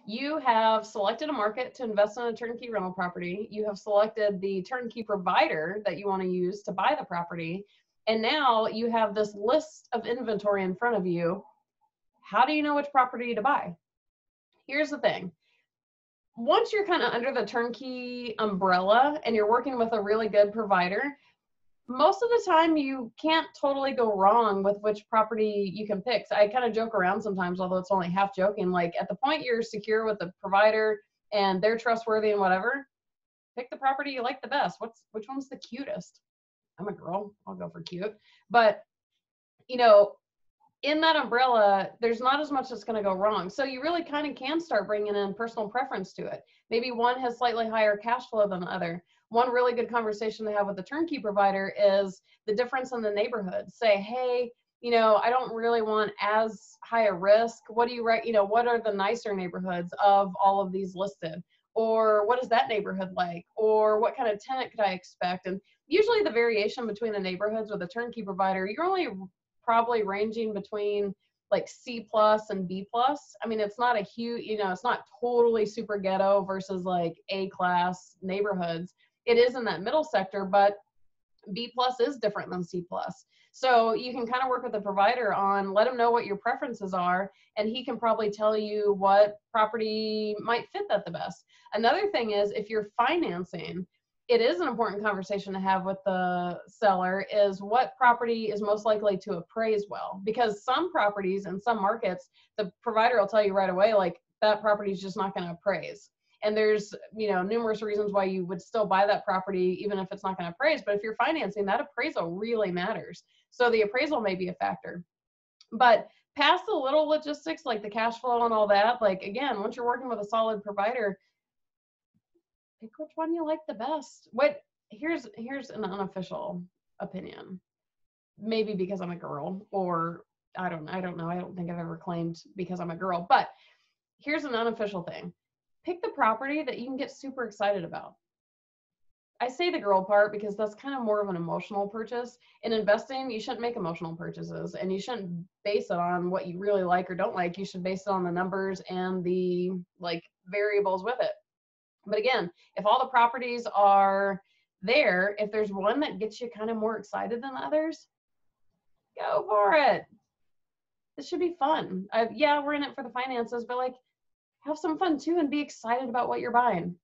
You have selected a market to invest in a turnkey rental property. You have selected the turnkey provider that you want to use to buy the property. And now you have this list of inventory in front of you. How do you know which property to buy? Here's the thing. Once you're kind of under the turnkey umbrella and you're working with a really good provider, most of the time you can't totally go wrong with which property you can pick. So I kind of joke around sometimes, although it's only half joking, like at the point you're secure with the provider and they're trustworthy and whatever, pick the property you like the best. Which one's the cutest? I'm a girl, I'll go for cute. But you know, in that umbrella, there's not as much that's going to go wrong. So you really kind of can start bringing in personal preference to it. Maybe one has slightly higher cash flow than the other. One really good conversation to have with the turnkey provider is the difference in the neighborhood. Say, hey, I don't really want as high a risk. What do you, what are the nicer neighborhoods of all of these listed? Or what is that neighborhood like? Or what kind of tenant could I expect? And usually the variation between the neighborhoods with a turnkey provider, you're only probably ranging between like C plus and B plus. I mean, it's not a huge, it's not totally super ghetto versus like A class neighborhoods. It is in that middle sector, but B plus is different than C plus. So you can kind of work with the provider on, let him know what your preferences are, and he can probably tell you what property might fit that the best. Another thing is, if you're financing, it is an important conversation to have with the seller is what property is most likely to appraise well. Because some properties in some markets, the provider will tell you right away, like, that property is just not going to appraise. And there's, numerous reasons why you would still buy that property, even if it's not going to appraise. But if you're financing, that appraisal really matters. So the appraisal may be a factor. But past the little logistics, like the cash flow and all that, like, again, once you're working with a solid provider, pick which one you like the best. Here's an unofficial opinion. Maybe because I'm a girl, or I don't know. I don't think I've ever claimed because I'm a girl, but here's an unofficial thing. Pick the property that you can get super excited about. I say the girl part because that's kind of more of an emotional purchase. In investing, you shouldn't make emotional purchases, and you shouldn't base it on what you really like or don't like. You should base it on the numbers and the variables with it. But again, if all the properties are there, if there's one that gets you kind of more excited than others, go for it. This should be fun. Yeah, we're in it for the finances, but have some fun too and be excited about what you're buying.